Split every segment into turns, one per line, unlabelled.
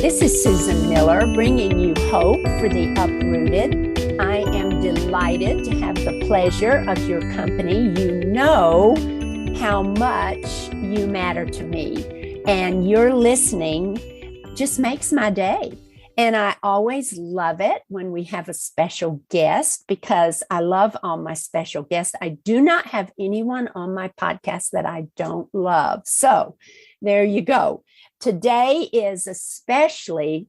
This is Susan Miller bringing you hope for the uprooted. I am delighted to have the pleasure of your company. You know how much you matter to me, and your listening just makes my day. And I always love it when we have a special guest because I love all my special guests. I do not have anyone on my podcast that I don't love. So there you go. Today is especially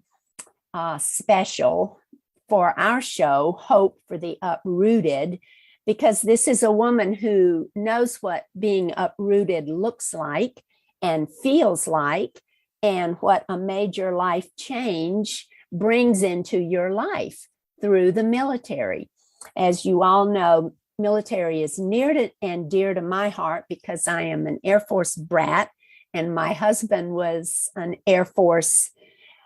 special for our show, Hope for the Uprooted, because this is a woman who knows what being uprooted looks like and feels like, and what a major life change brings into your life through the military. As you all know, military is near and dear to my heart because I am an Air Force brat, and my husband was an Air Force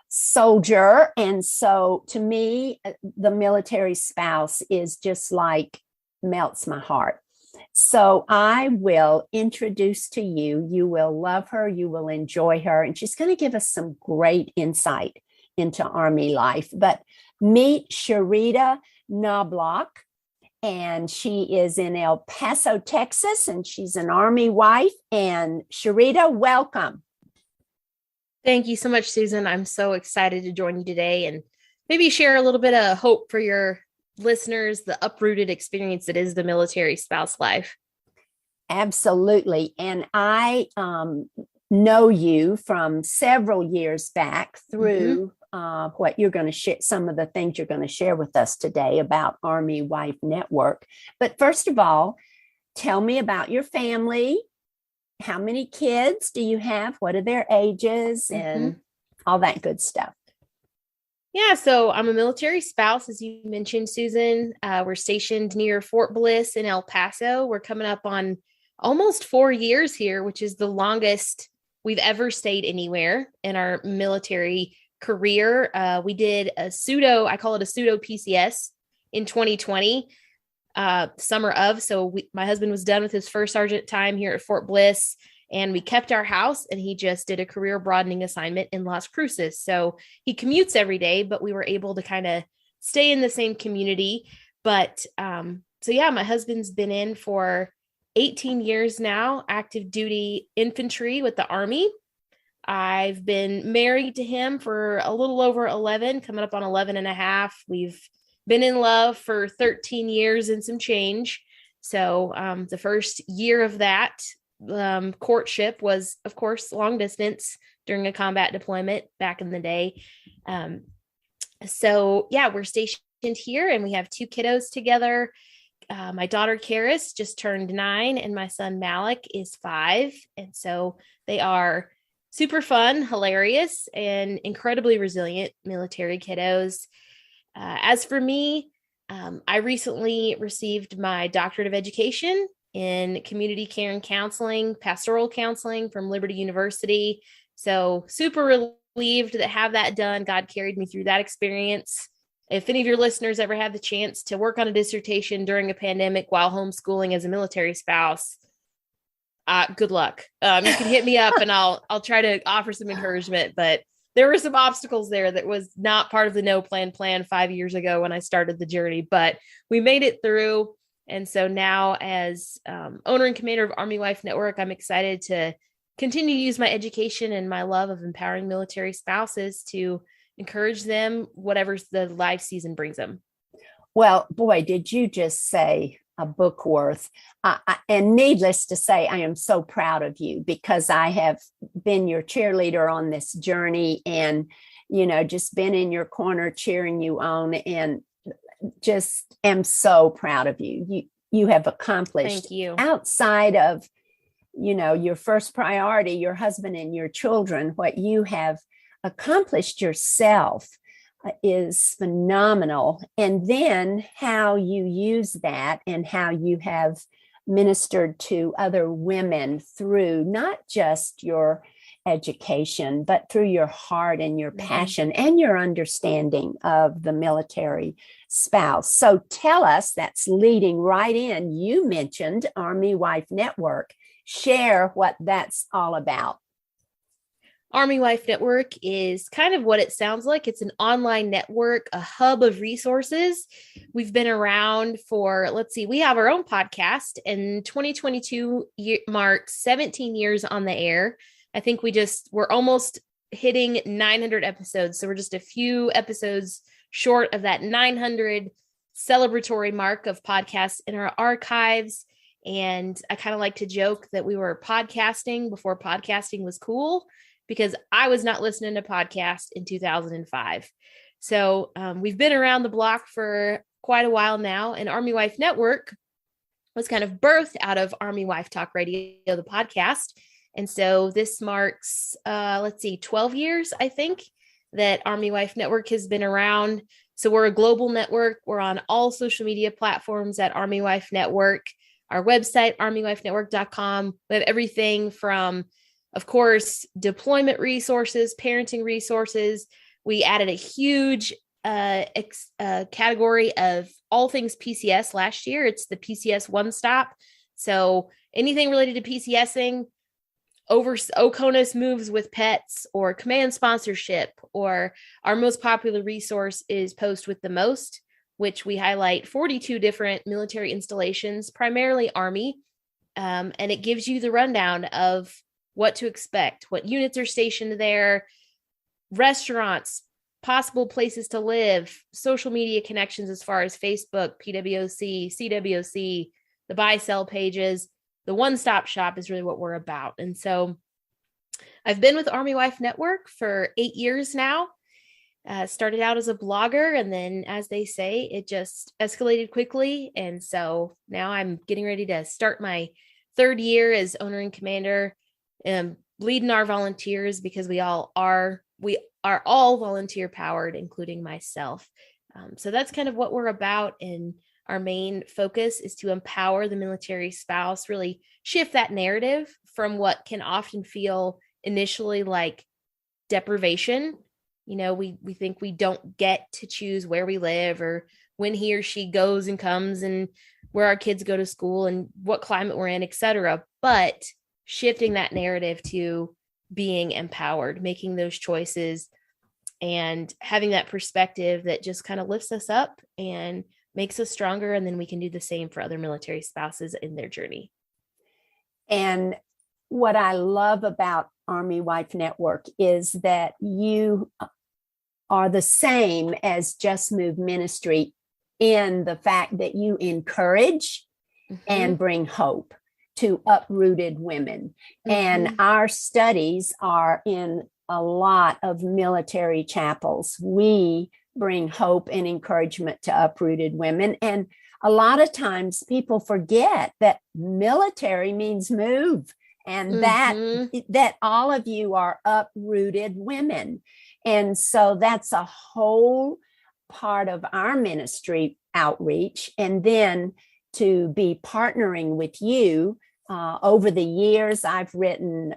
soldier. And so to me, the military spouse is just like melts my heart. So I will introduce to you, you will love her, you will enjoy her, and she's going to give us some great insight into Army life. But meet Sharita Knobloch, and she is in El Paso, Texas, and she's an Army wife. And Sharita, welcome.
Thank you so much, Susan. I'm so excited to join you today and maybe share a little bit of hope for your listeners, the uprooted experience that is the military spouse life.
Absolutely. And I know you from several years back through what you're going to share, some of the things you're going to share with us today about Army Wife Network. But first of all, tell me about your family. How many kids do you have? What are their ages and all that good stuff?
Yeah, so I'm a military spouse, as you mentioned, Susan. We're stationed near Fort Bliss in El Paso. We're coming up on almost 4 years here, which is the longest we've ever stayed anywhere in our military career. We did I call it a pseudo PCS in 2020, summer of. So my husband was done with his first sergeant time here at Fort Bliss, and we kept our house, and he just did a career broadening assignment in Las Cruces. So he commutes every day, but we were able to kind of stay in the same community. But so yeah, my husband's been in for 18 years now, active duty infantry with the Army. I've been married to him for a little over 11, coming up on 11 and a half. We've been in love for 13 years and some change. So the first year of that courtship was, of course, long distance during a combat deployment back in the day. So yeah, we're stationed here and we have 2 kiddos together. My daughter Karis just turned 9 and my son Malik is 5. And so they are super fun, hilarious, and incredibly resilient military kiddos. As for me, I recently received my doctorate of education in community care and counseling, pastoral counseling from Liberty University. So super relieved to have that done. God carried me through that experience. If any of your listeners ever had the chance to work on a dissertation during a pandemic while homeschooling as a military spouse, good luck. You can hit me up and I'll try to offer some encouragement, but there were some obstacles there that was not part of the no plan 5 years ago when I started the journey, but we made it through. And so now as owner and commander of Army Wife Network, I'm excited to continue to use my education and my love of empowering military spouses to encourage them, whatever the life season brings them.
Well, boy, did you just say a book worth. And needless to say, I am so proud of you because I have been your cheerleader on this journey and, just been in your corner cheering you on, and just am so proud of you. You have accomplished.
Thank you.
Outside of, your first priority, your husband and your children, what you have accomplished yourself is phenomenal. And then how you use that and how you have ministered to other women through not just your education, but through your heart and your passion and your understanding of the military spouse. So tell us, that's leading right in. You mentioned Army Wife Network. Share what that's all about.
Army Wife Network is kind of what it sounds like. It's an online network, a hub of resources. We've been around for, we have our own podcast, and 2022 marks 17 years on the air. I think we're almost hitting 900 episodes. So we're just a few episodes short of that 900 celebratory mark of podcasts in our archives. And I kind of like to joke that we were podcasting before podcasting was cool, because I was not listening to podcasts in 2005. So we've been around the block for quite a while now, and Army Wife Network was kind of birthed out of Army Wife Talk Radio, the podcast. And so this marks, 12 years, I think, that Army Wife Network has been around. So we're a global network. We're on all social media platforms at Army Wife Network. Our website, armywifenetwork.com. We have everything from, of course, deployment resources, parenting resources. We added a huge category of all things PCS last year. It's the PCS One Stop. So anything related to PCSing, over OCONUS moves with pets, or command sponsorship, or our most popular resource is Post with the Most, which we highlight 42 different military installations, primarily Army. And it gives you the rundown of what to expect, what units are stationed there, restaurants, possible places to live, social media connections as far as Facebook, PWOC, CWOC, the buy-sell pages. The one-stop shop is really what we're about. And so I've been with Army Wife Network for 8 years now. Started out as a blogger, and then, as they say, it just escalated quickly. And so now I'm getting ready to start my 3rd year as owner and commander, leading our volunteers, because we are all volunteer powered, including myself. So that's kind of what we're about. And our main focus is to empower the military spouse, really shift that narrative from what can often feel initially like deprivation. You know, we think we don't get to choose where we live, or when he or she goes and comes, and where our kids go to school, and what climate we're in, etc. But shifting that narrative to being empowered, making those choices, and having that perspective that just kind of lifts us up and makes us stronger. And then we can do the same for other military spouses in their journey.
And what I love about Army Wife Network is that you are the same as Just Move Ministry in the fact that you encourage and bring hope to uprooted women. And our studies are in a lot of military chapels. We bring hope and encouragement to uprooted women. And a lot of times people forget that military means move, and that all of you are uprooted women. And so that's a whole part of our ministry outreach. And then to be partnering with you over the years, I've written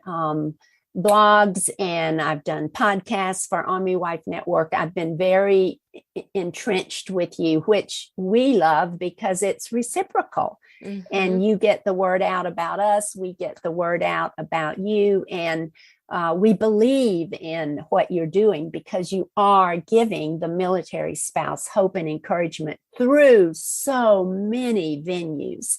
blogs, and I've done podcasts for Army Wife Network. I've been very entrenched with you, which we love because it's reciprocal. And you get the word out about us, we get the word out about you, and we believe in what you're doing, because you are giving the military spouse hope and encouragement through so many venues.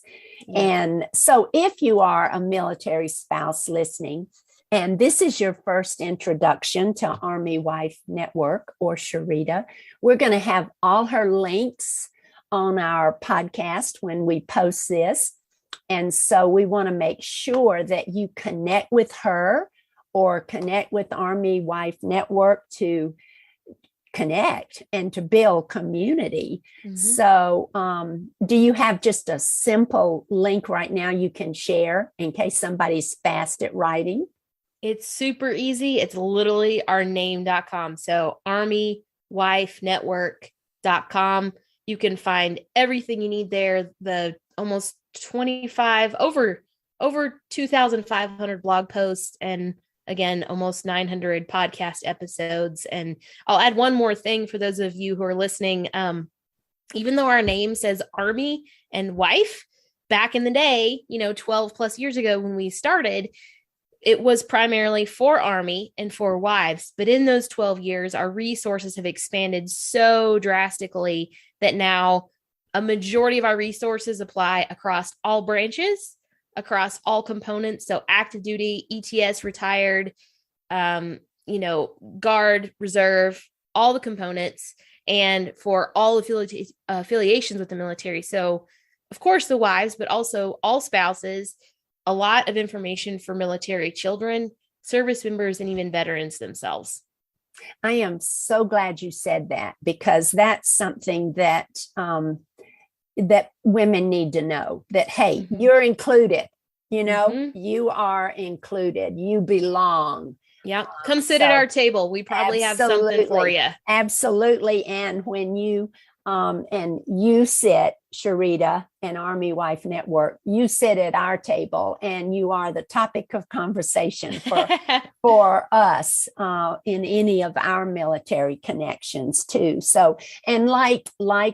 And so if you are a military spouse listening, and this is your first introduction to Army Wife Network or Sharita, we're going to have all her links on our podcast when we post this. And so we want to make sure that you connect with her or connect with Army Wife Network to connect and to build community. So do you have just a simple link right now you can share in case somebody's fast at writing?
It's super easy. It's literally our name.com. So armywifenetwork.com. You can find everything you need there. The almost over 2,500 blog posts, and again, almost 900 podcast episodes. And I'll add one more thing for those of you who are listening. Even though our name says Army and Wife, back in the day, 12 plus years ago when we started, it was primarily for Army and for wives. But in those 12 years, our resources have expanded so drastically that now a majority of our resources apply across all branches, across all components. So active duty, ETS, retired, guard, reserve, all the components, and for all affiliations with the military. So, of course, the wives, but also all spouses, a lot of information for military children, service members, and even veterans themselves.
I am so glad you said that, because that's something that that women need to know, that, hey, you're included, you are included, you belong.
Yeah. Come sit at our table. We probably have something for you.
Absolutely. And when you sit, Sharita and Army Wife Network, you sit at our table and you are the topic of conversation for us in any of our military connections too. So, and like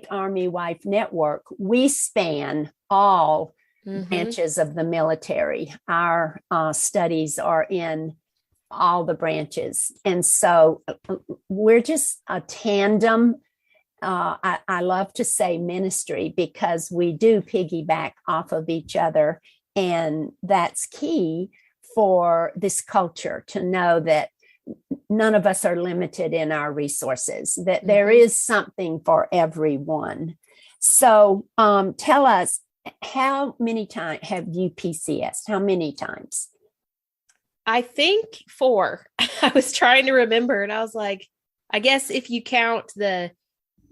Army Wife Network, we span all branches of the military. Our studies are in all the branches. And so we're just a tandem. I love to say ministry, because we do piggyback off of each other. And that's key for this culture, to know that none of us are limited in our resources, that there is something for everyone. So tell us, how many times have you PCS? How many times?
I think 4. I was trying to remember, and I was like, I guess if you count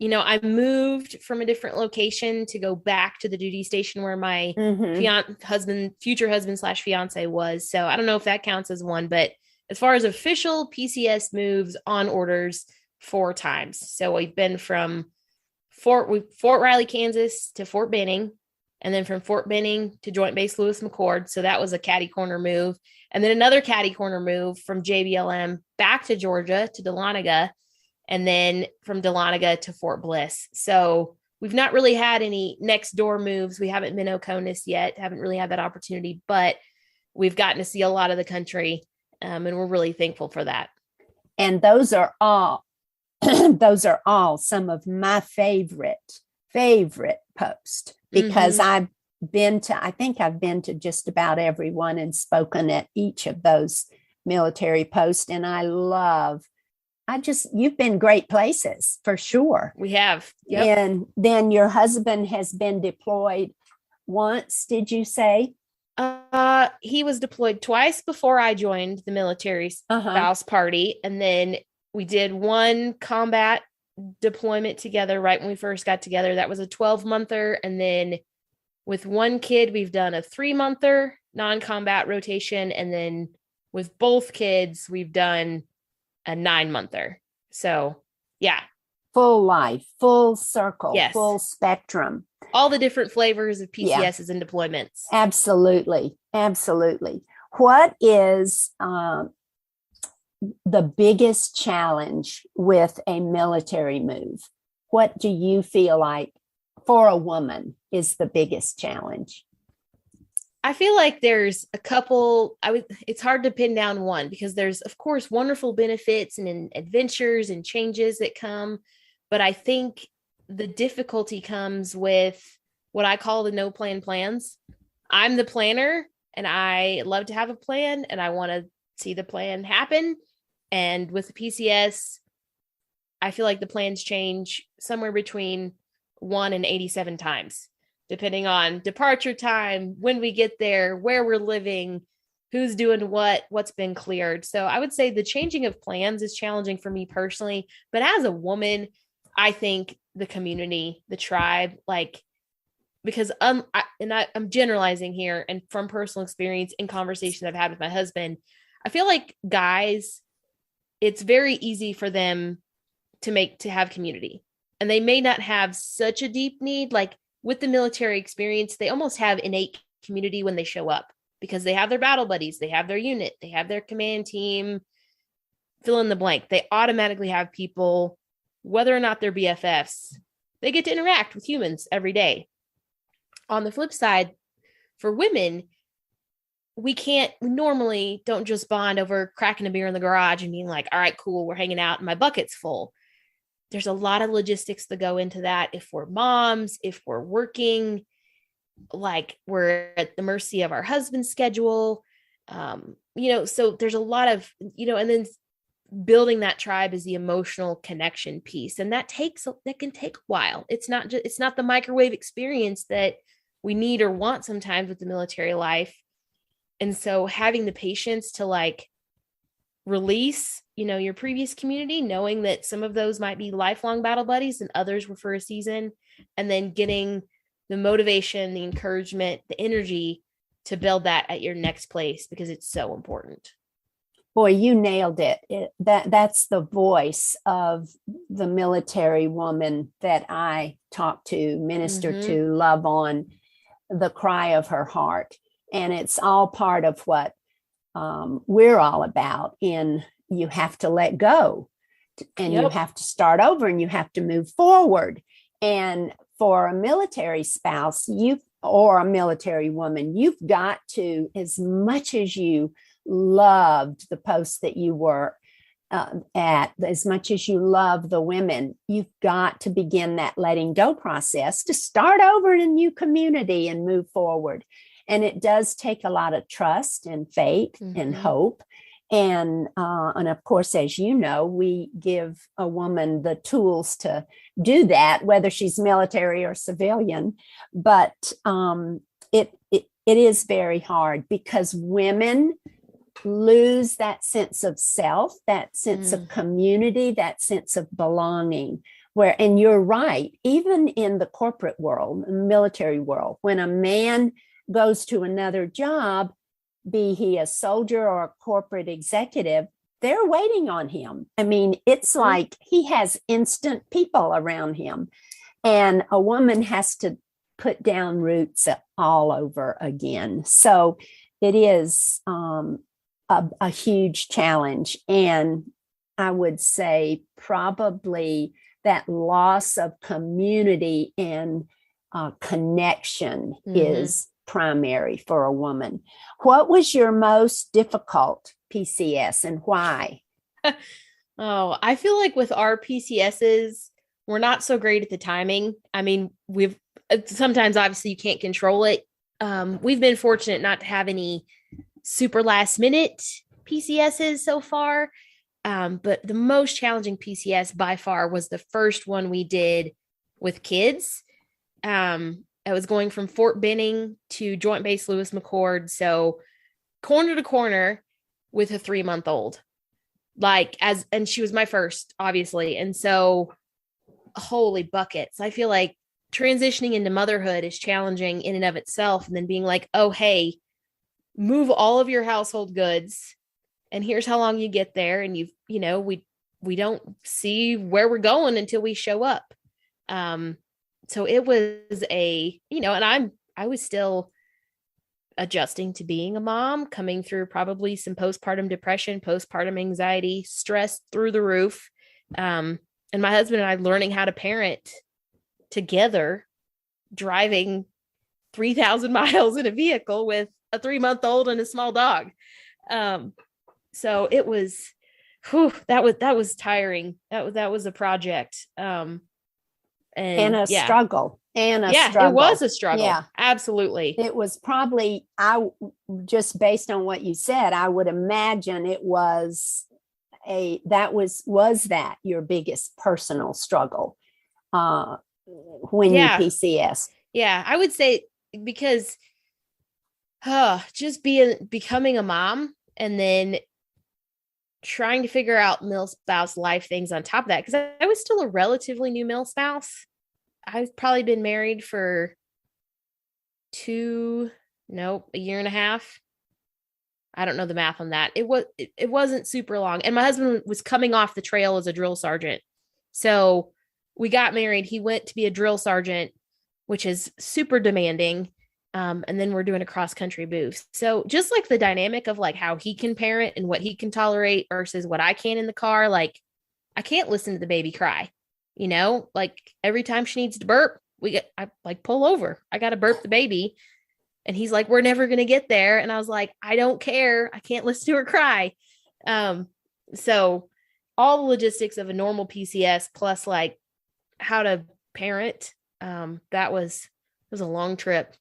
I moved from a different location to go back to the duty station where my future husband/fiance was. So I don't know if that counts as 1, but as far as official PCS moves on orders, 4 times. So we've been from Fort Riley, Kansas to Fort Benning, and then from Fort Benning to Joint Base Lewis McChord. So that was a catty corner move. And then another catty corner move from JBLM back to Georgia to Dahlonega, and then from Dahlonega to Fort Bliss. So we've not really had any next door moves. We haven't been Oconus yet, haven't really had that opportunity, but we've gotten to see a lot of the country, and we're really thankful for that.
And those are all some of my favorite posts, because I've been to just about everyone and spoken at each of those military posts. And you've been great places for sure.
We have. Yep.
And then your husband has been deployed once, did you say?
He was deployed twice before I joined the military spouse party. And then we did 1 combat deployment together right when we first got together. That was a 12-monther. And then with 1 kid, we've done a 3-monther non-combat rotation. And then with both kids, we've done a 9-monther. So yeah.
Full life, full circle,
yes.
Full spectrum.
All the different flavors of PCSs and deployments.
Absolutely. Absolutely. What is the biggest challenge with a military move? What do you feel like for a woman is the biggest challenge?
I feel like there's a couple. It's hard to pin down one, because there's, of course, wonderful benefits and adventures and changes that come. But I think the difficulty comes with what I call the no plan plans. I'm the planner, and I love to have a plan, and I want to see the plan happen. And with the PCS, I feel like the plans change somewhere between 1 and 87 times, depending on departure time, when we get there, where we're living, who's doing what's been cleared. So I would say the changing of plans is challenging for me personally. But as a woman, I think the community, the tribe, because I'm generalizing here, and from personal experience and conversations I've had with my husband, I feel like guys, it's very easy for them to have community, and they may not have such a deep need. Like with the military experience, they almost have innate community when they show up, because they have their battle buddies, they have their unit, they have their command team, fill in the blank. They automatically have people, whether or not they're BFFs, they get to interact with humans every day. On the flip side, for women, we normally don't just bond over cracking a beer in the garage and being like, all right, cool, we're hanging out and my bucket's full. There's a lot of logistics that go into that. If we're moms, if we're working, like we're at the mercy of our husband's schedule. So there's a lot of, and then building that tribe is the emotional connection piece. And that can take a while. It's not the microwave experience that we need or want sometimes with the military life. And so having the patience to like release, your previous community, knowing that some of those might be lifelong battle buddies and others were for a season, and then getting the motivation, the encouragement, the energy to build that at your next place, because it's so important.
Boy, you nailed it. That's the voice of the military woman that I talk to, minister to, love on, the cry of her heart. And it's all part of what we're all about. You have to let go, and you have to start over, and you have to move forward. And for a military spouse, or a military woman, you've got to, as much as you loved the post that you were at, as much as you love the women, you've got to begin that letting go process to start over in a new community and move forward. And it does take a lot of trust and faith and hope. And of course, as you know, we give a woman the tools to do that, whether she's military or civilian. But it is very hard, because women lose that sense of self, that sense of community, that sense of belonging. And you're right, even in the corporate world, military world, when a man goes to another job, be he a soldier or a corporate executive, they're waiting on him. I mean, it's like he has instant people around him, and a woman has to put down roots all over again. So it is a huge challenge. And I would say probably that loss of community and connection is primary for a woman. What was your most difficult PCS, and why?
Oh, I feel like with our PCSs, we're not so great at the timing. I mean, sometimes obviously you can't control it. We've been fortunate not to have any super last minute PCSs so far. But the most challenging PCS by far was the first one we did with kids. I was going from Fort Benning to Joint Base Lewis McChord. So corner to corner with a 3-month-old, and she was my first, obviously. And so holy buckets. I feel like transitioning into motherhood is challenging in and of itself. And then being like, oh, hey, move all of your household goods, and here's how long you get there. And we don't see where we're going until we show up. So it was and I was still adjusting to being a mom, coming through probably some postpartum depression, postpartum anxiety, stress through the roof. And my husband and I learning how to parent together, driving 3,000 miles in a vehicle with a 3-month-old and a small dog. So it was, that was tiring. That was a project.
And a struggle.
It was a struggle. Yeah, absolutely.
It was probably, just based on what you said, I would imagine it was that your biggest personal struggle when you PCS?
Yeah, I would say, because just becoming a mom and then trying to figure out milspouse life things on top of that, because I was still a relatively new milspouse. I've probably been married for a year and a half. I don't know the math on that. It wasn't super long. And my husband was coming off the trail as a drill sergeant. So we got married. He went to be a drill sergeant, which is super demanding. And then we're doing a cross country move. So just like the dynamic of like how he can parent and what he can tolerate versus what I can in the car, like I can't listen to the baby cry, like every time she needs to burp, I like pull over. I got to burp the baby. And he's like, we're never going to get there. And I was like, I don't care. I can't listen to her cry. So all the logistics of a normal PCS plus like how to parent, that was a long trip.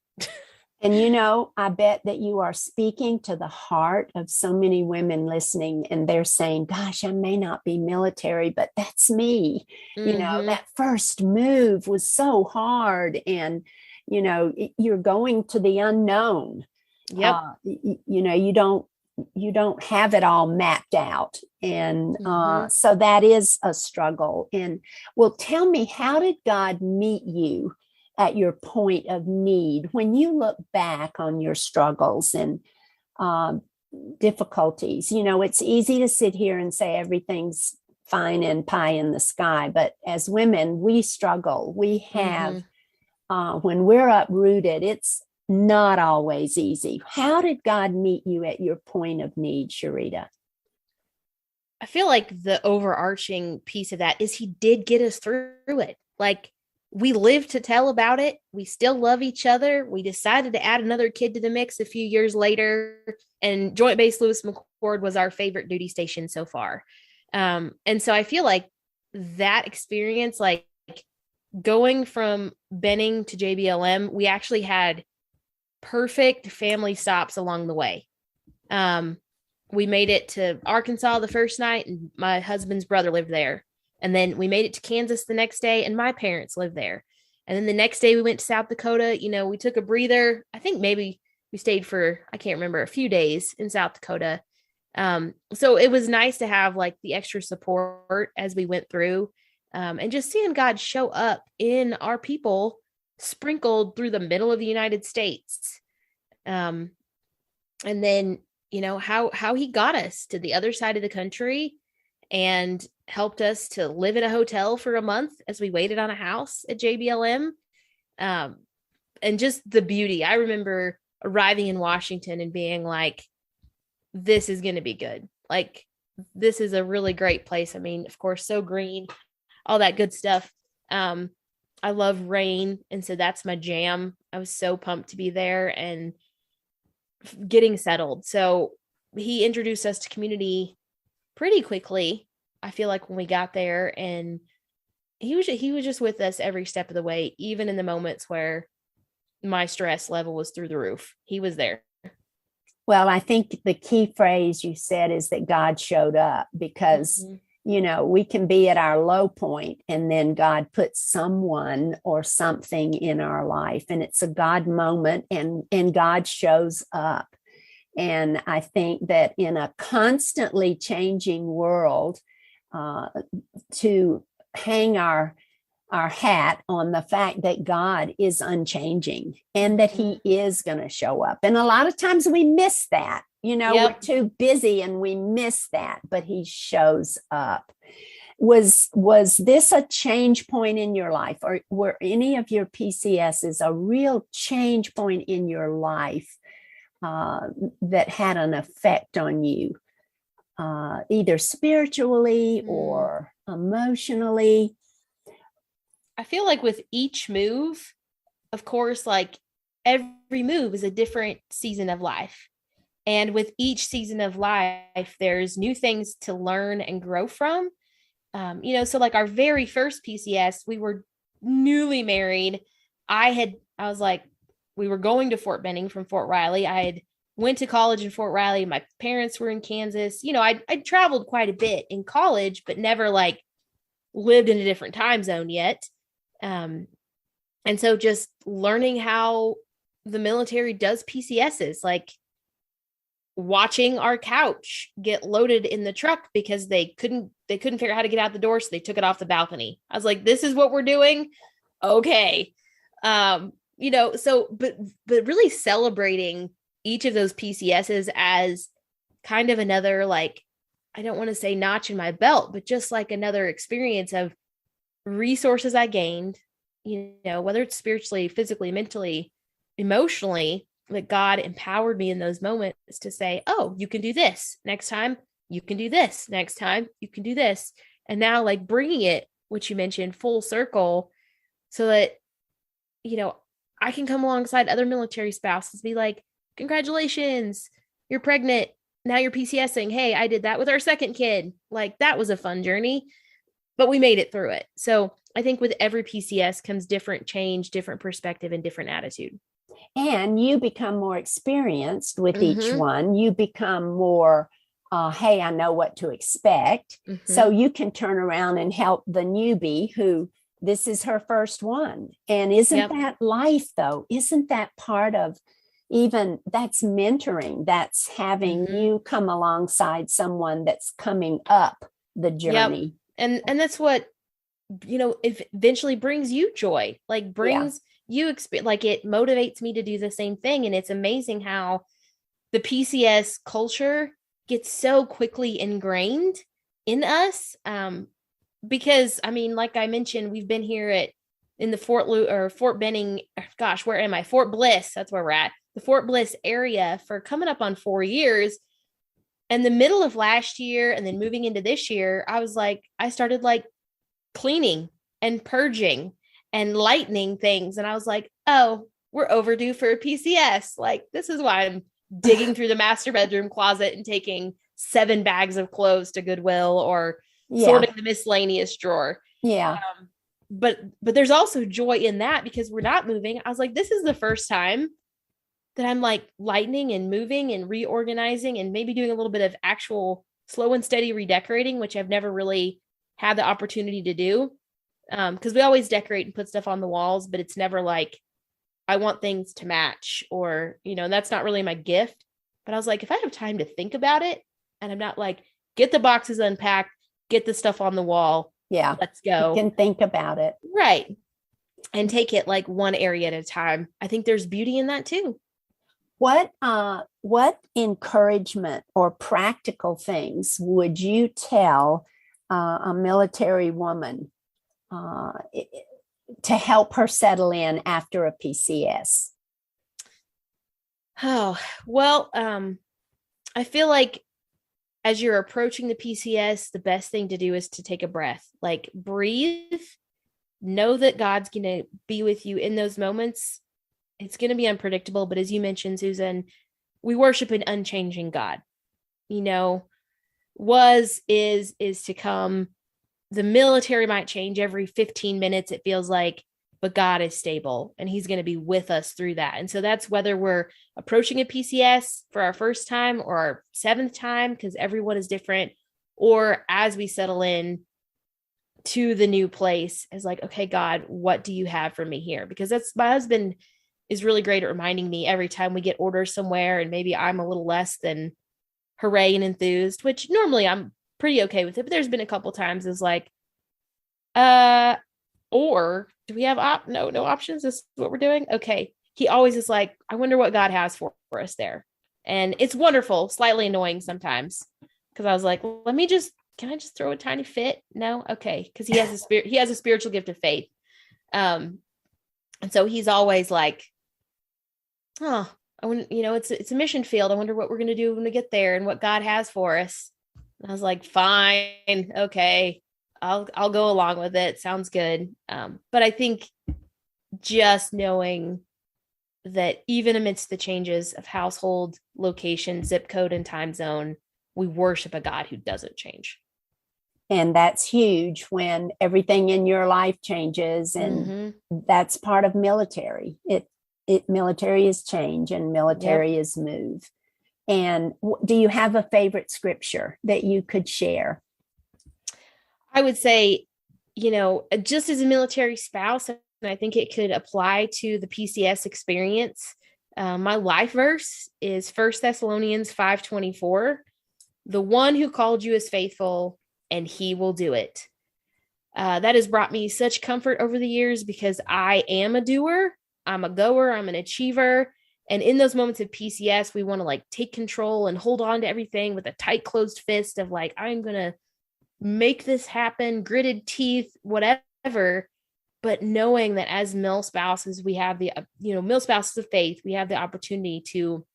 And, you know, I bet that you are speaking to the heart of so many women listening, and they're saying, gosh, I may not be military, but that's me. You know, that first move was so hard. And, you know, you're going to the unknown.
Yep.
You know, you don't have it all mapped out. And so that is a struggle. And well, tell me, how did God meet you at your point of need when you look back on your struggles and difficulties? You know, it's easy to sit here and say everything's fine and pie in the sky, but as women, we struggle. We have, when we're uprooted, it's not always easy. How did God meet you at your point of need, Sharita?
I feel like the overarching piece of that is he did get us through it. Like, we live to tell about it. We still love each other. We decided to add another kid to the mix a few years later, and Joint Base Lewis McChord was our favorite duty station so far. And so I feel like that experience, like going from Benning to JBLM, we actually had perfect family stops along the way. We made it to Arkansas the first night, and my husband's brother lived there. And then we made it to Kansas the next day, and my parents lived there. And then the next day we went to South Dakota. You know, we took a breather. I think maybe we stayed for, I can't remember, a few days in South Dakota. So it was nice to have like the extra support as we went through, and just seeing God show up in our people sprinkled through the middle of the United States. And then, you know, how he got us to the other side of the country and helped us to live in a hotel for a month as we waited on a house at JBLM. And just the beauty. I remember arriving in Washington and being like, this is going to be good. Like, this is a really great place. I mean, of course, so green, all that good stuff. I love rain. And so that's my jam. I was so pumped to be there and getting settled. So he introduced us to community pretty quickly, I feel like, when we got there, and he was just with us every step of the way, even in the moments where my stress level was through the roof. He was there.
Well, I think the key phrase you said is that God showed up, because you know, we can be at our low point and then God puts someone or something in our life, and it's a God moment, and God shows up. And I think that in a constantly changing world, to hang our hat on the fact that God is unchanging and that he is going to show up. And a lot of times we miss that, you know, we're too busy and we miss that, but he shows up. Was this a change point in your life, or were any of your PCSs a real change point in your life that had an effect on you, either spiritually or emotionally?
I feel like with each move, of course, like every move is a different season of life. And with each season of life, there's new things to learn and grow from. You know, so like our very first PCS, we were newly married. I was like, we were going to Fort Benning from Fort Riley. I had went to college in Fort Riley. My parents were in Kansas. You know, I traveled quite a bit in college, but never like lived in a different time zone yet. And so just learning how the military does PCSs, like watching our couch get loaded in the truck because they couldn't figure out how to get out the door. So they took it off the balcony. I was like, this is what we're doing. Okay. You know, so, but really celebrating each of those PCSs as kind of another, like, I don't want to say notch in my belt, but just like another experience of resources I gained, you know, whether it's spiritually, physically, mentally, emotionally, that God empowered me in those moments to say, oh, you can do this next time. You can do this next time. You can do this. And now, like, bringing it, which you mentioned, full circle, so that, you know, I can come alongside other military spouses, be like, congratulations, you're pregnant. Now you're PCSing. Hey, I did that with our second kid. Like, that was a fun journey, but we made it through it. So I think with every PCS comes different change, different perspective, and different attitude.
And you become more experienced with each
Mm-hmm.
one. You become more, hey, I know what to expect. So
Mm-hmm.
you can turn around and help the newbie who this is her first one. And isn't
Yep.
that life, though? Isn't that part of even that's mentoring? That's having
Mm-hmm.
you come alongside someone that's coming up the
Yep.
journey.
And that's what, eventually brings you joy, like
Yeah.
brings you experience, like it motivates me to do the same thing. And it's amazing how the PCS culture gets so quickly ingrained in us. Because I mean, like I mentioned, we've been here in the Fort Benning, gosh, where am I? Fort Bliss. That's where we're at. The Fort Bliss area for coming up on 4 years. And the middle of last year and then moving into this year, I started like cleaning and purging and lightening things. And I was like, oh, we're overdue for a PCS. Like, this is why I'm digging through the master bedroom closet and taking 7 bags of clothes to Goodwill or
Yeah.
sorting the miscellaneous drawer.
Yeah.
But there's also joy in that because we're not moving. I was like, this is the first time that I'm like lightening and moving and reorganizing and maybe doing a little bit of actual slow and steady redecorating, which I've never really had the opportunity to do. Because we always decorate and put stuff on the walls, but it's never like I want things to match or, that's not really my gift. But I was like, if I have time to think about it and I'm not like, get the boxes unpacked, get the stuff on the wall,
Yeah.
let's
You
go.
can think about it.
Right. And take it like one area at a time. I think there's beauty in that too.
What encouragement or practical things would you tell a military woman uh, to help her settle in after a PCS?
Oh, well, I feel like as you're approaching the PCS, the best thing to do is to take a breath, like breathe, know that God's going to be with you in those moments. It's going to be unpredictable, but as you mentioned, Susan, we worship an unchanging God. You know, is to come. The military might change every 15 minutes, it feels like, but God is stable and he's going to be with us through that. And so that's whether we're approaching a PCS for our first time or our seventh time, because everyone is different, or as we settle in to the new place, is like, okay, God, what do you have for me here? Because that's my husband is really great at reminding me every time we get orders somewhere and maybe I'm a little less than hooray and enthused, which normally I'm pretty okay with it. But there's been a couple times it's like, or do we have no options? This is what we're doing. Okay. He always is like, I wonder what God has for us there. And it's wonderful, slightly annoying sometimes. Cause I was like, can I just throw a tiny fit? No. Okay. Cause he has a spiritual gift of faith. And so he's always like, oh, I wouldn't, it's a mission field. I wonder what we're going to do when we get there and what God has for us. And I was like, fine. Okay. I'll go along with it. Sounds good. But I think just knowing that even amidst the changes of household, location, zip code, and time zone, we worship a God who doesn't change.
And that's huge when everything in your life changes. And that's part of military. Military is change and military is move. And do you have a favorite scripture that you could share?
I would say, just as a military spouse, and I think it could apply to the PCS experience. My life verse is 1 Thessalonians 5:24. The one who called you is faithful and he will do it. That has brought me such comfort over the years because I am a doer. I'm a goer. I'm an achiever. And in those moments of PCS, we want to like take control and hold on to everything with a tight closed fist of like, I'm going to make this happen, gritted teeth, whatever. But knowing that as mil spouses, we have the, mil spouses of faith, we have the opportunity to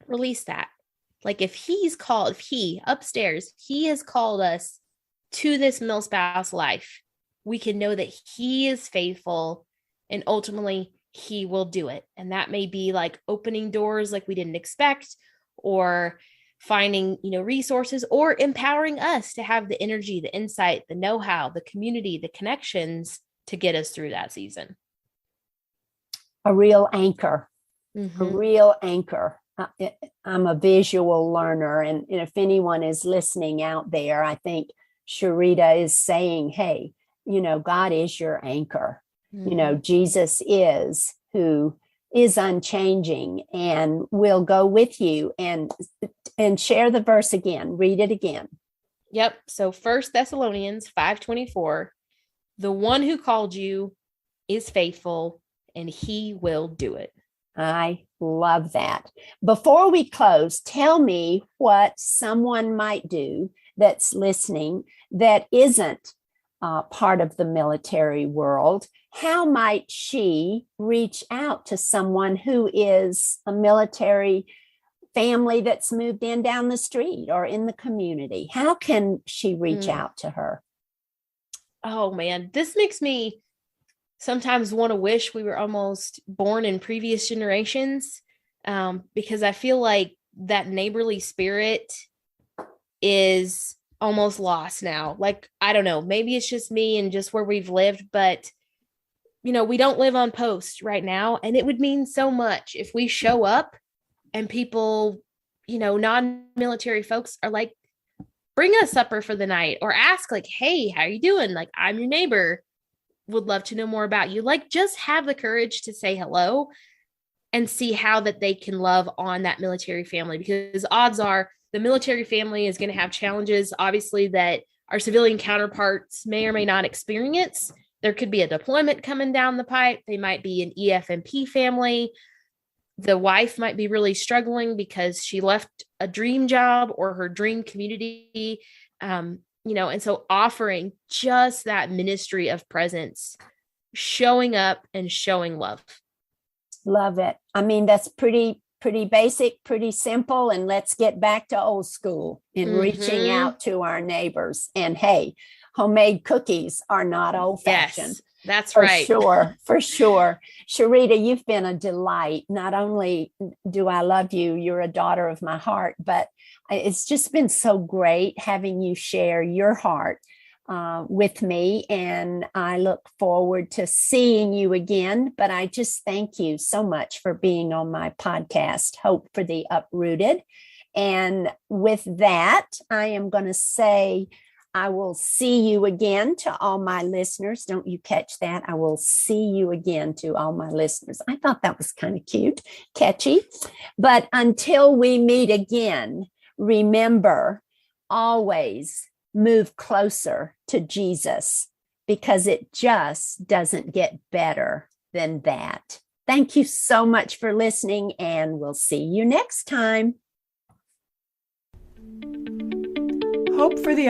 release that. Like if he upstairs, he has called us to this mil spouse life, we can know that he is faithful and ultimately he will do it. And that may be like opening doors like we didn't expect, or finding, resources, or empowering us to have the energy, the insight, the know-how, the community, the connections to get us through that season.
A real anchor,
Mm-hmm.
a real anchor. I'm a visual learner. And if anyone is listening out there, I think Sharita is saying, hey, God is your anchor.
Mm-hmm.
Jesus is who is unchanging and will go with you. And share the verse again. Read it again.
Yep. So 1 Thessalonians 5:24, the one who called you is faithful and he will do it.
I love that. Before we close, tell me what someone might do that's listening that isn't part of the military world. How might she reach out to someone who is a military family that's moved in down the street or in the community? How can she reach out to her?
Oh man, this makes me sometimes want to wish we were almost born in previous generations, because I feel like that neighborly spirit is almost lost now. Like, I don't know, maybe it's just me and just where we've lived, but we don't live on post right now. And it would mean so much if we show up and people, non-military folks are like, bring us supper for the night, or ask like, hey, how are you doing? Like, I'm your neighbor, would love to know more about you. Like, just have the courage to say hello and see how that they can love on that military family, because odds are the military family is going to have challenges, obviously, that our civilian counterparts may or may not experience. There could be a deployment coming down the pipe. They might be an EFMP family. The wife might be really struggling because she left a dream job or her dream community. And so offering just that ministry of presence, showing up and showing love.
Love it. I mean, that's pretty basic, pretty simple. And let's get back to old school in reaching out to our neighbors. And hey, homemade cookies are not old-fashioned.
Yes, that's
for
right.
For sure. Sharita, you've been a delight. Not only do I love you, you're a daughter of my heart, but it's just been so great having you share your heart with me. And I look forward to seeing you again. But I just thank you so much for being on my podcast, Hope for the Uprooted. And with that, I am going to say, I will see you again to all my listeners. Don't you catch that? I will see you again to all my listeners. I thought that was kind of cute, catchy. But until we meet again, remember, always move closer to Jesus, because it just doesn't get better than that. Thank you so much for listening, and we'll see you next time.
Hope for the